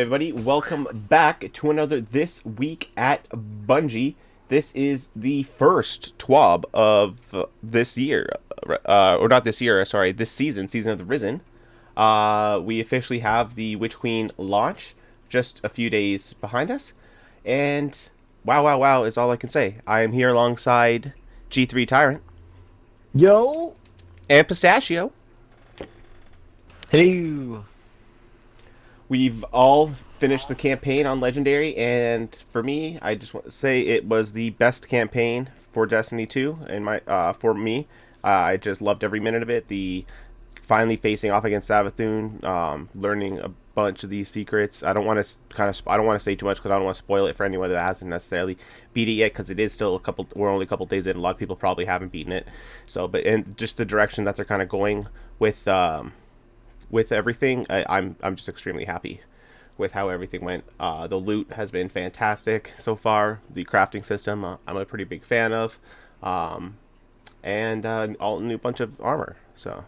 everybody, welcome back to another This Week at Bungie. This is the first TWAB of this year, or not this year, sorry, this season, Season of the Risen. We officially have the Witch Queen launch just a few days behind us, and wow, wow, wow is all I can say. I am here alongside G3 Tyrant Yo, and Pistachio. Hello. We've all finished the campaign on Legendary, and for me, I just want to say it was the best campaign for Destiny 2, and for me, I just loved every minute of it. The finally facing off against Savathun, learning a bunch of these secrets. I don't want to say too much because I don't want to spoil it for anyone that hasn't necessarily beat it yet, because it is still we're only a couple days in. A lot of people probably haven't beaten it. So, and just the direction that they're kind of going with everything, I'm just extremely happy with how everything went. The loot has been fantastic so far. The crafting system, I'm a pretty big fan of, and all new bunch of armor. So,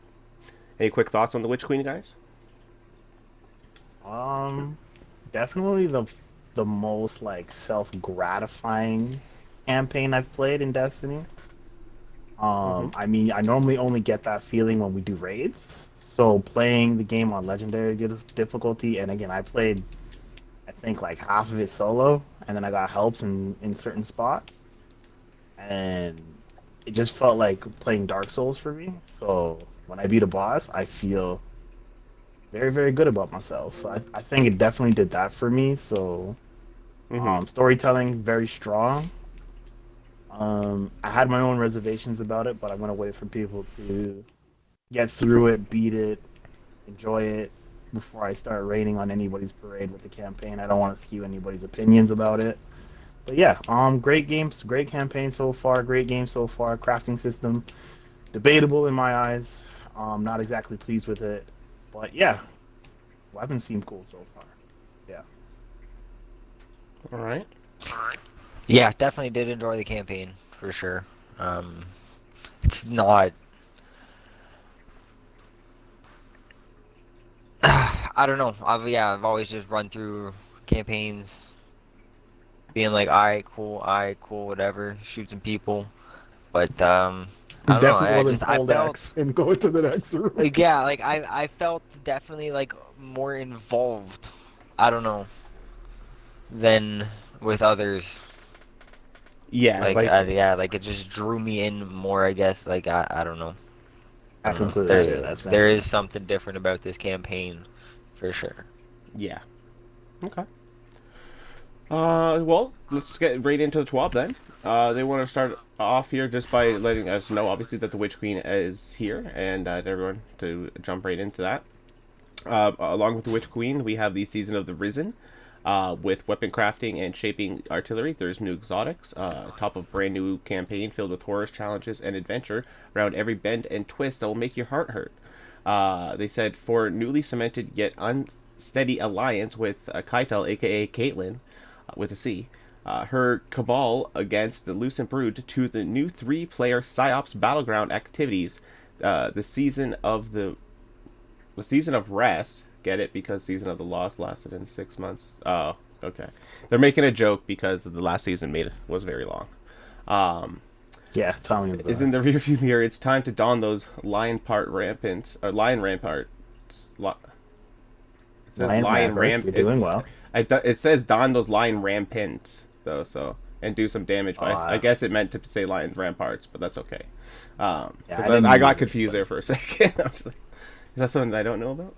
any quick thoughts on the Witch Queen, guys? definitely the most like self-gratifying campaign I've played in Destiny. I mean, I normally only get that feeling when we do raids. So playing the game on Legendary difficulty, and again, I played, I think like half of it solo, and then I got helps in certain spots, and it just felt like playing Dark Souls for me. So when I beat a boss, I feel very, very good about myself. So I think it definitely did that for me. So storytelling very strong. I had my own reservations about it, but I'm gonna wait for people to get through it, beat it, enjoy it before I start raining on anybody's parade with the campaign. I don't want to skew anybody's opinions about it. But yeah, great games, great campaign so far, great game so far. Crafting system, debatable in my eyes. Not exactly pleased with it, but yeah, weapons seem cool so far. Yeah. All right. Yeah, definitely did enjoy the campaign for sure. It's not. I don't know. I've always just run through campaigns, being like, alright, cool, whatever, shoot some people. But I don't know. Definitely wasn't I pulled felt X and go to the next room. like yeah, like I felt definitely like more involved. I don't know than with others. Yeah, Like it just drew me in more. I guess like I don't know. I I don't know. completely share that There sentiment. is something different about this campaign, for sure. yeah. Okay. Well, let's get right into the TWAB then. They want to start off here just by letting us know, obviously, that the Witch Queen is here, and everyone to jump right into that. Along with the Witch Queen, we have the Season of the Risen, with weapon crafting and shaping artillery. There's new exotics, top of brand new campaign filled with horrors, challenges, and adventure around every bend and twist that will make your heart hurt. They said for newly cemented yet unsteady alliance with Kaitel, aka Caitlyn, with a C. Her cabal against the Lucent Brood to the new 3-player PsyOps battleground activities. The season of rest. Get it? Because Season of the Lost lasted in 6 months. Oh, okay. They're making a joke because the last season was very long. Yeah, tell me about Is it. in the rearview mirror. It's time to don those lion ramparts. It says lion ramp. You're doing well. It says don those lion rampants though, so and do some damage. But I guess it meant to say lion ramparts, but that's okay. I got confused there for a second. I was like, is that something I don't know about?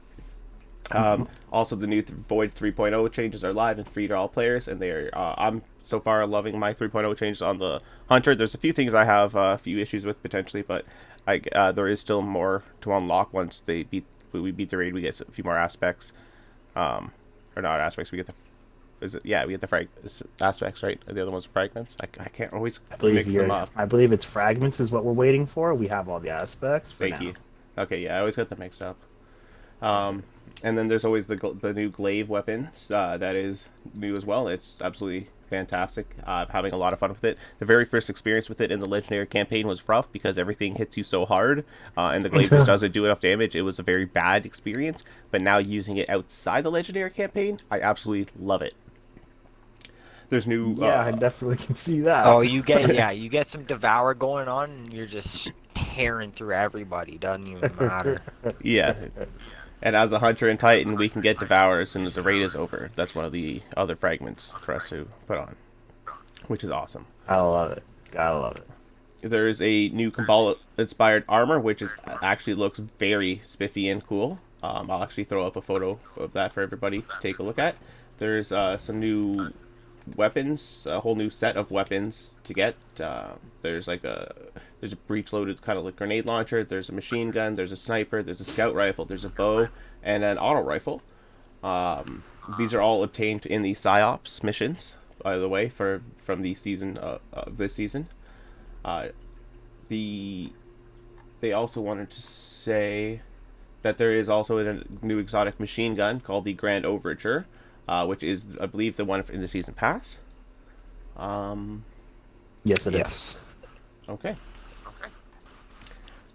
Also, the new Void 3.0 changes are live and free to all players, and I'm so far loving my 3.0 changes on the Hunter. There's a few things I have a few issues with potentially, but there is still more to unlock once we beat the raid. We get a few more aspects, or not aspects. We get we get the aspects, right? The other ones are fragments. I can't always mix them up. I believe it's fragments is what we're waiting for. We have all the aspects for Thank now. you. Okay, yeah, I always get them mixed up. And then there's always the new Glaive Weapons that is new as well. It's absolutely fantastic. Having a lot of fun with it. The very first experience with it in the legendary campaign was rough because everything hits you so hard, and the glaive just doesn't do enough damage. It was a very bad experience. But now using it outside the legendary campaign, I absolutely love it. There's new. Yeah, I definitely can see that. Oh, you get some Devour going on, and you're just tearing through everybody. Doesn't even matter. Yeah. And as a hunter and titan, we can get Devour as soon as the raid is over. That's one of the other fragments for us to put on, which is awesome. I love it. Gotta love it. There's a new Cabal-inspired armor, which actually looks very spiffy and cool. I'll actually throw up a photo of that for everybody to take a look at. There's some new weapons, a whole new set of weapons to get. There's a breech-loaded kind of like grenade launcher. There's a machine gun. There's a sniper. There's a scout rifle. There's a bow and an auto rifle. These are all obtained in the PsyOps missions, by the way, from the season this season. They also wanted to say that there is also a new exotic machine gun called the Grand Overture, which is, I believe, the one in the season pass. Yes, it is. Okay.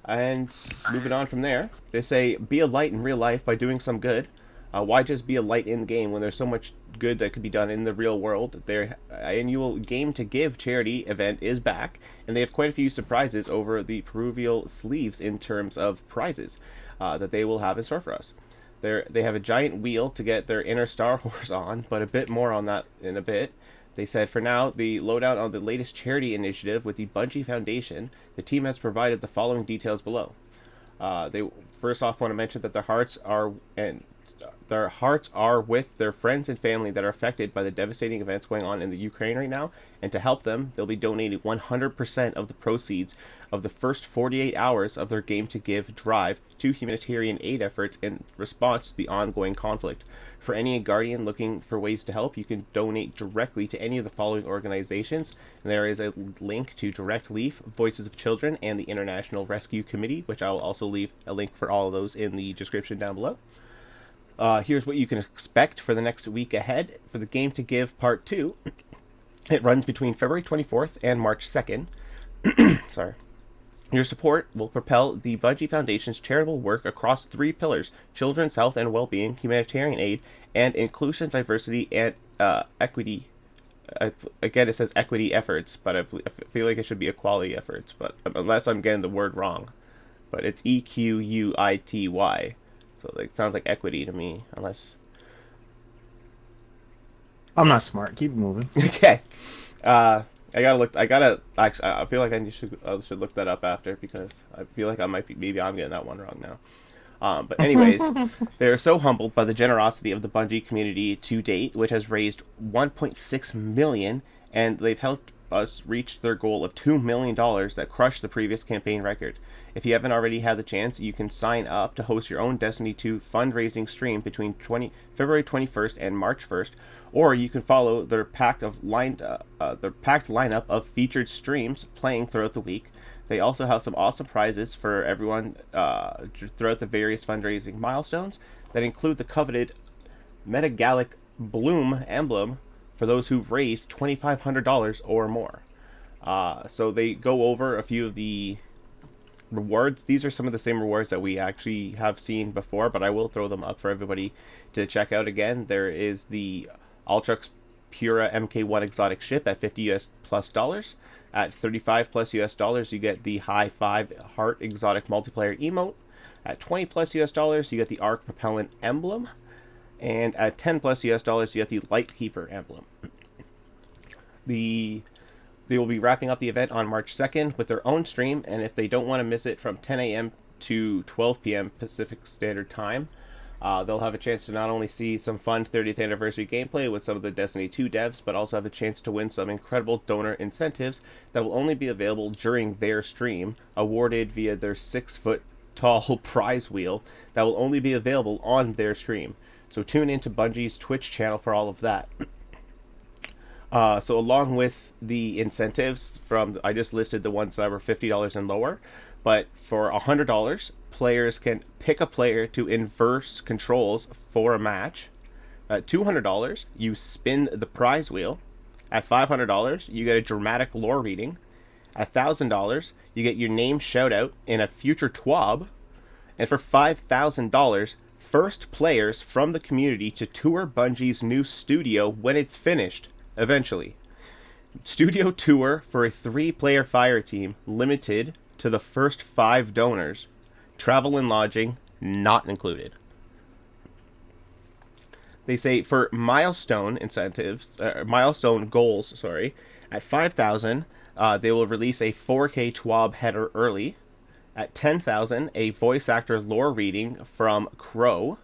And moving on from there, they say, be a light in real life by doing some good. Why just be a light in game when there's so much good that could be done in the real world? Their annual Game2GIVE charity event is back, and they have quite a few surprises over the proverbial sleeves in terms of prizes that they will have in store for us. They have a giant wheel to get their inner Star Horse on, but a bit more on that in a bit. They said, for now, the lowdown on the latest charity initiative with the Bungie Foundation, the team has provided the following details below. They first off want to mention that their hearts are with their friends and family that are affected by the devastating events going on in the Ukraine right now, and to help them, they'll be donating 100% of the proceeds of the first 48 hours of their Game2GIVE drive to humanitarian aid efforts in response to the ongoing conflict. For any Guardian looking for ways to help, you can donate directly to any of the following organizations. And there is a link to Direct Leaf, Voices of Children, and the International Rescue Committee, which I will also leave a link for all of those in the description down below. Here's what you can expect for the next week ahead for the Game2GIVE Part 2. It runs between February 24th and March 2nd. Sorry. Your support will propel the Bungie Foundation's charitable work across 3 pillars: children's health and well-being, humanitarian aid, and inclusion, diversity, and equity. Again, it says equity efforts, but I feel like it should be equality efforts, but unless I'm getting the word wrong. But it's EQUITY. So it sounds like equity to me, unless... I'm not smart. Keep moving. Okay. I feel like I should look that up after, because I feel like maybe I'm getting that one wrong now. But anyways, they're so humbled by the generosity of the Bungie community to date, which has raised $1.6 million, and they've helped us reach their goal of $2 million that crushed the previous campaign record. If you haven't already had the chance, you can sign up to host your own Destiny 2 fundraising stream between February 21st and March 1st, or you can follow their packed lineup of featured streams playing throughout the week. They also have some awesome prizes for everyone throughout the various fundraising milestones that include the coveted Metagallic Bloom emblem for those who've raised $2,500 or more. So they go over a few of the rewards. These are some of the same rewards that we actually have seen before, but I will throw them up for everybody to check out again. There is the Ultrax Pura MK1 exotic ship at $50 US+. At $35 US+, you get the High 5 Heart exotic multiplayer emote. At $20 US+, you get the Arc Propellant emblem. And at $10 US+, you get the Lightkeeper emblem. They will be wrapping up the event on March 2nd with their own stream, and if they don't want to miss it from 10 a.m. to 12 p.m. Pacific Standard Time, they'll have a chance to not only see some fun 30th anniversary gameplay with some of the Destiny 2 devs, but also have a chance to win some incredible donor incentives that will only be available during their stream, awarded via their 6-foot tall prize wheel that will only be available on their stream. So tune into Bungie's Twitch channel for all of that. So along with the incentives I just listed the ones that were $50 and lower, but for $100, players can pick a player to inverse controls for a match. At $200, you spin the prize wheel. At $500, you get a dramatic lore reading. At $1,000, you get your name shout out in a future TWAB. And for $5,000, first players from the community to tour Bungie's new studio when it's finished, eventually. Studio tour for a 3-player fire team, limited to the first 5 donors. Travel and lodging not included. They say for milestone goals, at 5,000, they will release a 4K TWAB header early. At 10,000, a voice actor lore reading from Crow.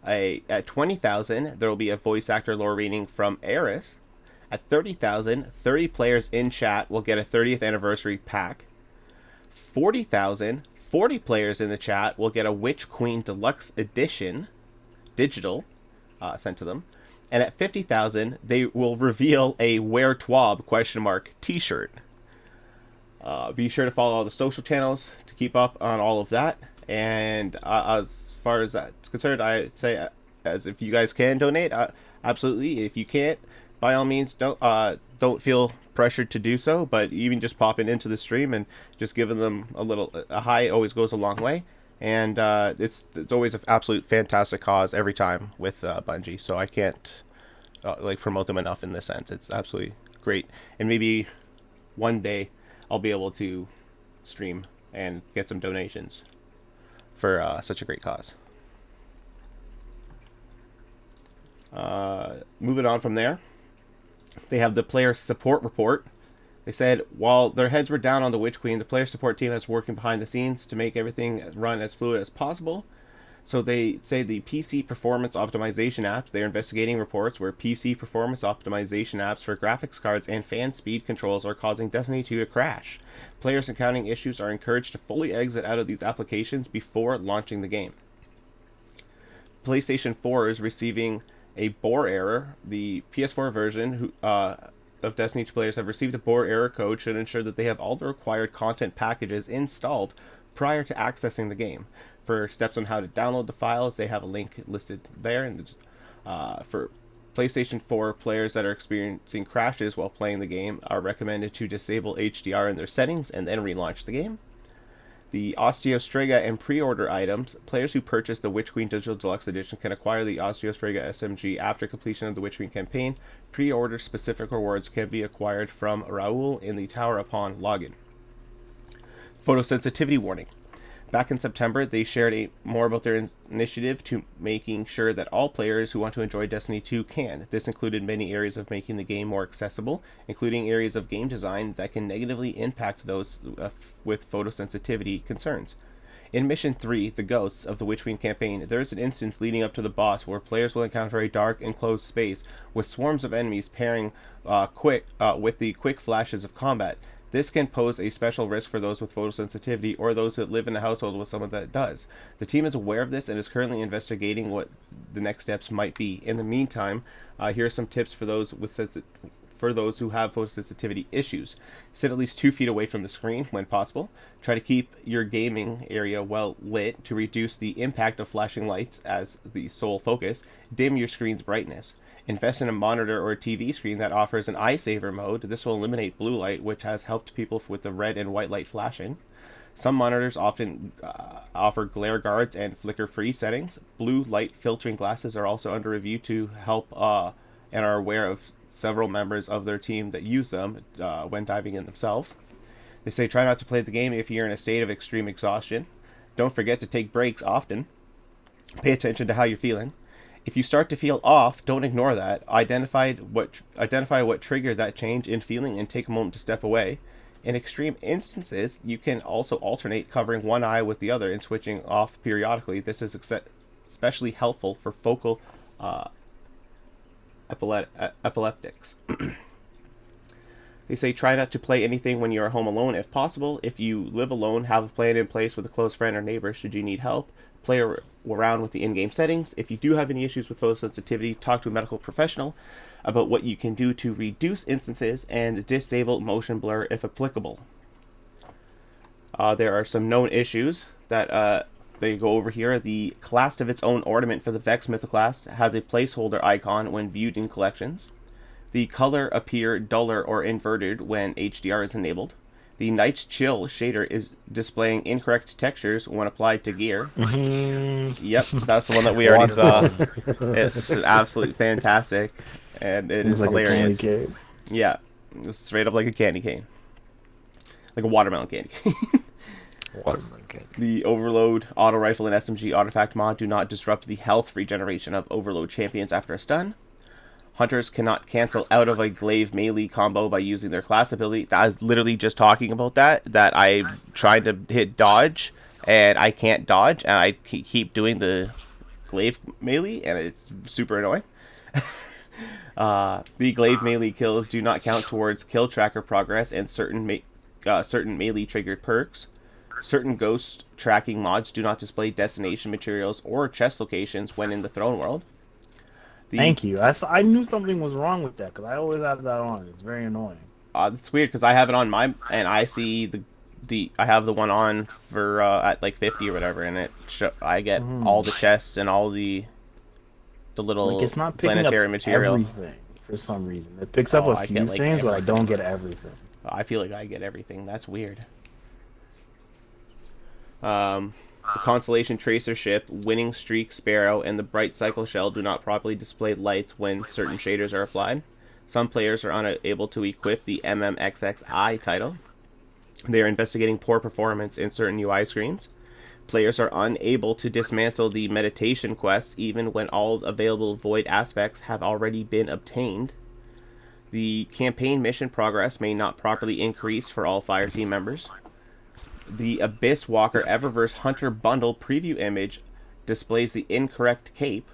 At 20,000, there will be a voice actor lore reading from Eris. At 30,000, 30 players in chat will get a 30th anniversary pack. 40,000, 40 players in the chat will get a Witch Queen Deluxe Edition, digital, sent to them. And at 50,000, they will reveal a Wear TWAB ? T-shirt. Be sure to follow all the social channels to keep up on all of that. And as far as that's concerned, I say, as if you guys can donate, absolutely. If you can't, by all means, don't feel pressured to do so. But even just popping into the stream and just giving them a hi always goes a long way. And it's always an absolute fantastic cause every time with Bungie. So I can't promote them enough in this sense. It's absolutely great. And maybe one day I'll be able to stream and get some donations for such a great cause. Moving on from there, they have the player support report. They said, while their heads were down on the Witch Queen, the player support team is working behind the scenes to make everything run as fluid as possible. So they say the PC performance optimization apps, they're investigating reports where PC performance optimization apps for graphics cards and fan speed controls are causing Destiny 2 to crash. Players encountering issues are encouraged to fully exit out of these applications before launching the game. PlayStation 4 is receiving a boar error. The PS4 version of Destiny 2 players have received a boar error code should ensure that they have all the required content packages installed prior to accessing the game. For steps on how to download the files, they have a link listed there. And for PlayStation 4 players that are experiencing crashes while playing the game are recommended to disable HDR in their settings and then relaunch the game. The Osteostrega and pre-order items. Players who purchase the Witch Queen Digital Deluxe Edition can acquire the Osteostrega SMG after completion of the Witch Queen campaign. Pre-order specific rewards can be acquired from Raoul in the tower upon login. Photosensitivity warning. Back in September, they shared more about their initiative to making sure that all players who want to enjoy Destiny 2 can. This included many areas of making the game more accessible, including areas of game design that can negatively impact those with photosensitivity concerns. In Mission 3, The Ghosts of the Witch Queen campaign, there is an instance leading up to the boss where players will encounter a dark, enclosed space with swarms of enemies pairing with the quick flashes of combat. This can pose a special risk for those with photosensitivity or those that live in a household with someone that does. The team is aware of this and is currently investigating what the next steps might be. In the meantime, here are some tips for those who have photosensitivity issues. Sit at least 2 feet away from the screen when possible. Try to keep your gaming area well lit to reduce the impact of flashing lights as the sole focus. Dim your screen's brightness. Invest in a monitor or a TV screen that offers an eye saver mode. This will eliminate blue light, which has helped people with the red and white light flashing. Some monitors often offer glare guards and flicker-free settings. Blue light filtering glasses are also under review to help and are aware of several members of their team that use them when diving in themselves. They say try not to play the game if you're in a state of extreme exhaustion. Don't forget to take breaks often. Pay attention to how you're feeling. If you start to feel off, don't ignore that. Identify what triggered that change in feeling and take a moment to step away. In extreme instances, you can also alternate covering one eye with the other and switching off periodically. This is especially helpful for focal epileptics. They say try not to play anything when you are home alone if possible. If you live alone, have a plan in place with a close friend or neighbor should you need help. Play around with the in-game settings. If you do have any issues with photosensitivity, talk to a medical professional about what you can do to reduce instances and disable motion blur if applicable. There are some known issues that they go over here. The class of its own ornament for the Vex Mythoclast has a placeholder icon when viewed in collections. The color appear duller or inverted when HDR is enabled. The Night's Chill shader is displaying incorrect textures when applied to gear. Yep, that's the one that we already saw. It's absolutely fantastic, and it is Looks like a candy hilarious. cane. Yeah, it's straight up like a candy cane, like a watermelon candy cane. Watermelon cake. The Overload Auto Rifle and SMG Artifact mod do not disrupt the health regeneration of Overload champions after a stun. Hunters cannot cancel out of a Glaive melee combo by using their class ability. I was literally just talking about that I tried to hit dodge, and I can't dodge, and I keep doing the Glaive melee, and it's super annoying. The Glaive melee kills do not count towards kill tracker progress and certain melee triggered perks. Certain ghost tracking mods do not display destination materials or chest locations when in the throne world. Thank you. I knew something was wrong with that because I always have that on. It's very annoying. It's weird because I have it on my, and I see I have the one on for at like 50 or whatever, and I get all the chests and all the little like it's not picking planetary up material. Everything for some reason. It picks up a few get, like, things, but I don't everything. get everything. I feel like I get everything. That's weird. The Constellation Tracer Ship, Winning Streak Sparrow, and the Bright Cycle Shell do not properly display lights when certain shaders are applied. Some players are unable to equip the MMXXI title. They are investigating poor performance in certain UI screens. Players are unable to dismantle the meditation quests even when all available void aspects have already been obtained. The campaign mission progress may not properly increase for all fire team members. The Abyss Walker Eververse Hunter Bundle preview image displays the incorrect cape.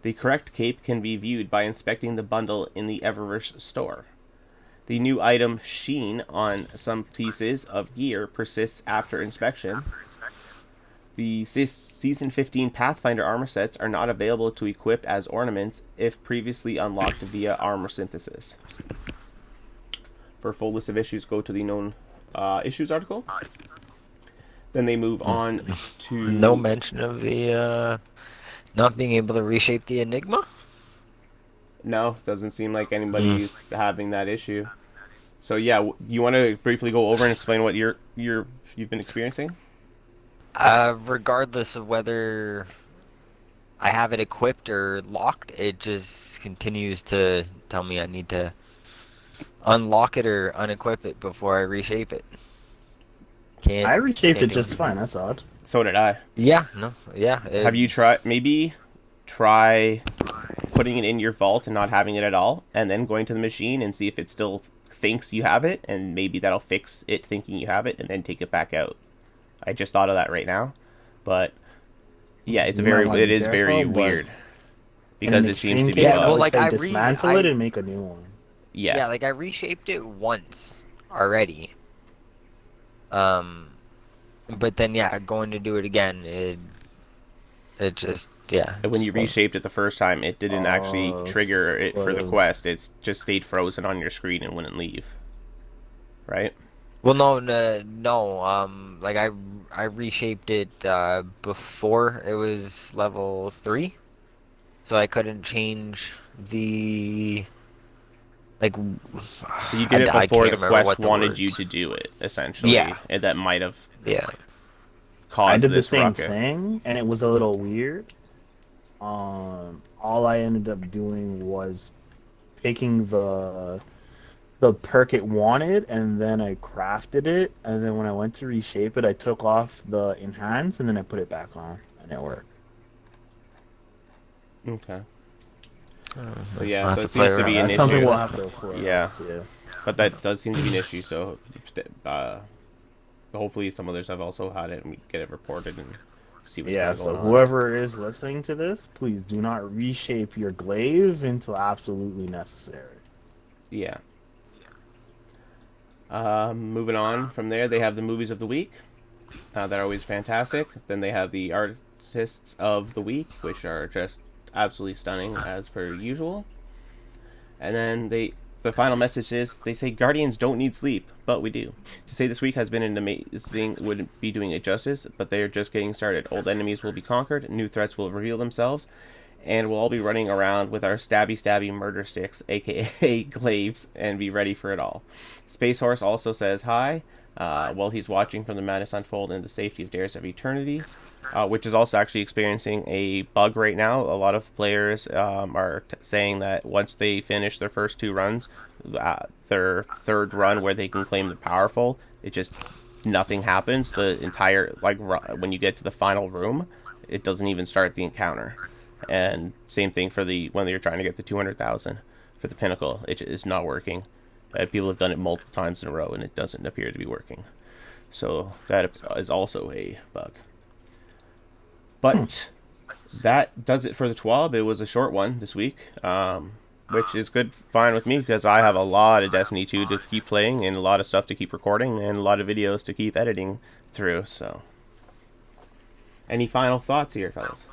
The correct cape can be viewed by inspecting the bundle in the Eververse store. The new item Sheen on some pieces of gear persists after inspection. The Season 15 Pathfinder armor sets are not available to equip as ornaments if previously unlocked via armor synthesis. For a full list of issues, go to the known issues article. Then they move on to... No mention of the not being able to reshape the Enigma? No, doesn't seem like anybody's having that issue. So yeah, you want to briefly go over and explain what you've been experiencing? Regardless of whether I have it equipped or locked, it just continues to tell me I need to unlock it or unequip it before I reshape it. I reshaped it do just anything. fine. That's odd. So did I. Yeah, no, yeah. Have you tried, maybe try putting it in your vault and not having it at all, and then going to the machine and see if it still thinks you have it, and maybe that'll fix it thinking you have it, and then take it back out. I just thought of that right now, but yeah, it is very weird because it seems to be Yeah, bugged. well, like, I dismantle it and make a new one. Yeah, like I reshaped it once already. But then yeah, going to do it again, it just And when you reshaped it the first time, it didn't actually trigger it for the quest. It just stayed frozen on your screen and wouldn't leave. Right? Well, no. Like I reshaped it before it was level 3, so I couldn't change the like. So you did it before the quest wanted you to do it, essentially. Yeah. And that might have I caused did the this same ruckus. thing, and it was a little weird. All I ended up doing was picking the perk it wanted, and then I crafted it, and then when I went to reshape it, I took off the enhance, and then I put it back on, and it worked. Okay. So yeah, so it seems to be an That's issue. something we'll have to explore. Yeah. But that does seem to be an issue, so hopefully some others have also had it and we get it reported and see what's going So on. whoever is listening to this, please do not reshape your glaive until absolutely necessary. Yeah. Moving on from there, they have the movies of the week. They're always fantastic. Then they have the artists of the week, which are just absolutely stunning as per usual. And then the final message is, they say Guardians don't need sleep, but we do. To say this week has been an amazing wouldn't be doing it justice, but they are just getting started. Old enemies will be conquered, new threats will reveal themselves, and we'll all be running around with our stabby murder sticks, aka glaives, and be ready for it all. Space Horse also says hi, while he's watching from the madness unfold in the safety of Dares of Eternity, which is also actually experiencing a bug right now. A lot of players are saying that once they finish their first 2 runs, their third run where they can claim the powerful, it just nothing happens. The entire when you get to the final room, it doesn't even start the encounter. And same thing for when you're trying to get the 200,000 for the pinnacle, it is not working. People have done it multiple times in a row, and it doesn't appear to be working. So that is also a bug. But that does it for the TWAB. It was a short one this week, which is fine with me, because I have a lot of Destiny 2 to keep playing, and a lot of stuff to keep recording, and a lot of videos to keep editing through. So, any final thoughts here, fellas?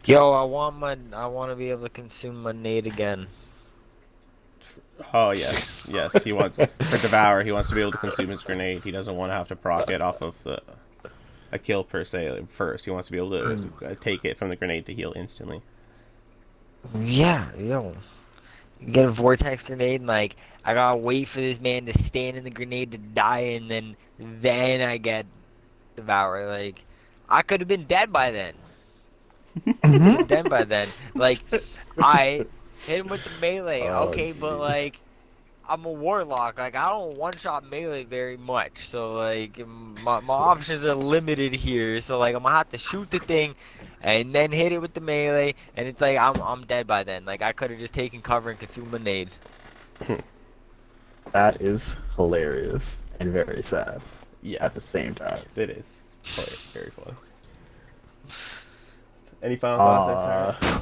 Yo, I want to be able to consume my nade again. Oh yes, yes. He wants for Devour. He wants to be able to consume his grenade. He doesn't want to have to proc it off of a kill per se first. He wants to be able to take it from the grenade to heal instantly. Yeah, yo. Get a vortex grenade, and I gotta wait for this man to stand in the grenade to die, and then I get Devour. I could have been dead by then. I hit him with the melee. Okay, geez. But I'm a warlock. I don't one-shot melee very much. So my options are limited here. So I'm gonna have to shoot the thing and then hit it with the melee, and it's I'm dead by then. I could have just taken cover and consumed a nade. That is hilarious and very sad. Yeah. At the same time. It is very funny. Any final thoughts there, Tyler?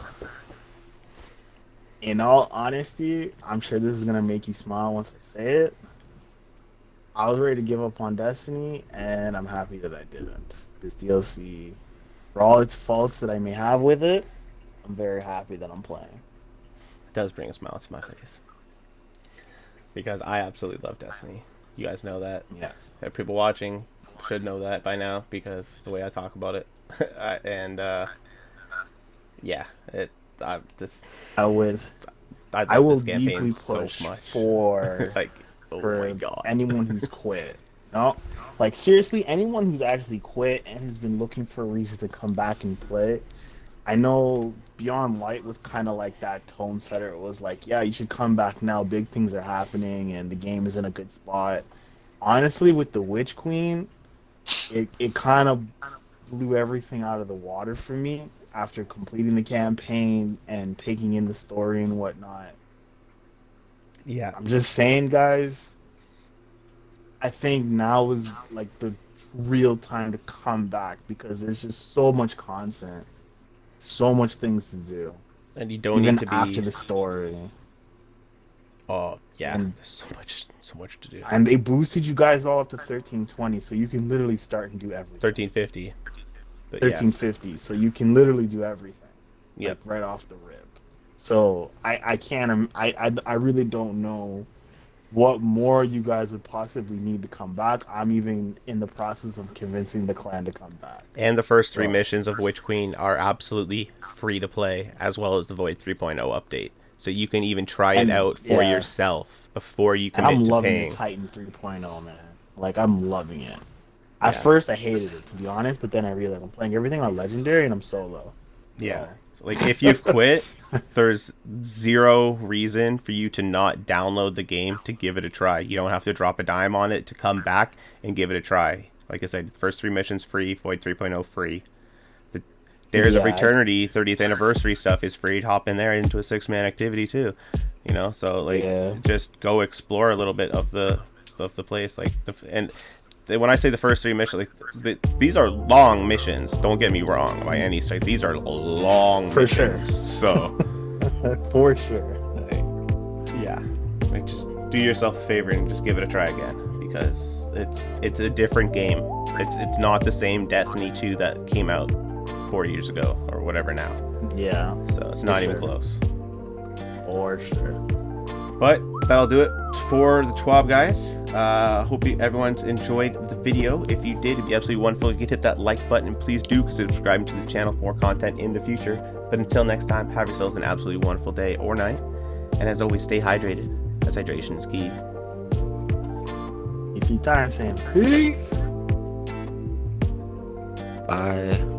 In all honesty, I'm sure this is gonna make you smile once I say it. I was ready to give up on Destiny, and I'm happy that I didn't. This DLC, for all its faults that I may have with it, I'm very happy that I'm playing. It does bring a smile to my face, because I absolutely love Destiny. You guys know that. Yes. People watching should know that by now, because the way I talk about it. Yeah, I will deeply push so much. For my God. Anyone who's quit. No, seriously, anyone who's actually quit and has been looking for a reason to come back and play. I know Beyond Light was kind of like that tone setter. It was yeah, you should come back now. Big things are happening, and the game is in a good spot. Honestly, with the Witch Queen, it kind of blew everything out of the water for me. After completing the campaign and taking in the story and whatnot. Yeah. I'm just saying, guys, I think now is the real time to come back, because there's just so much content, so much things to do. And you don't even need to be after the story. Oh, yeah. And there's so much to do. And they boosted you guys all up to 1320, so you can literally start and do everything. 1350. 1350, yeah. So you can literally do everything. Yep. Right off the rip. So I really don't know what more you guys would possibly need to come back. I'm even in the process of convincing the clan to come back. And the first 3 missions of Witch Queen are absolutely free to play, as well as the Void 3.0 update. So you can even try it out for yourself before you commit to paying. I'm loving the Titan 3.0, man. I'm loving it. At first, I hated it, to be honest, but then I realized I'm playing everything on Legendary, and I'm solo. Yeah. So, if you've quit, there's zero reason for you to not download the game to give it a try. You don't have to drop a dime on it to come back and give it a try. Like I said, the first 3 missions free, Void 3.0 free. The Dares of Eternity 30th anniversary stuff is free. Hop in there into a 6-man activity too. So just go explore a little bit of the place. When I say the first 3 missions, these are long missions. Don't get me wrong by any stretch. These are long for missions. Sure. So for sure. Yeah. Just do yourself a favor and just give it a try again, because it's a different game. It's not the same Destiny 2 that came out 4 years ago or whatever now. Yeah. So it's not even close. For sure. But that'll do it for the TWAB, guys. Hope everyone's enjoyed the video. If you did, it'd be absolutely wonderful if you could hit that like button, and please do consider subscribing to the channel for more content in the future. But until next time, have yourselves an absolutely wonderful day or night. And as always, stay hydrated, as hydration is key. G3 Tyrant saying peace. Bye.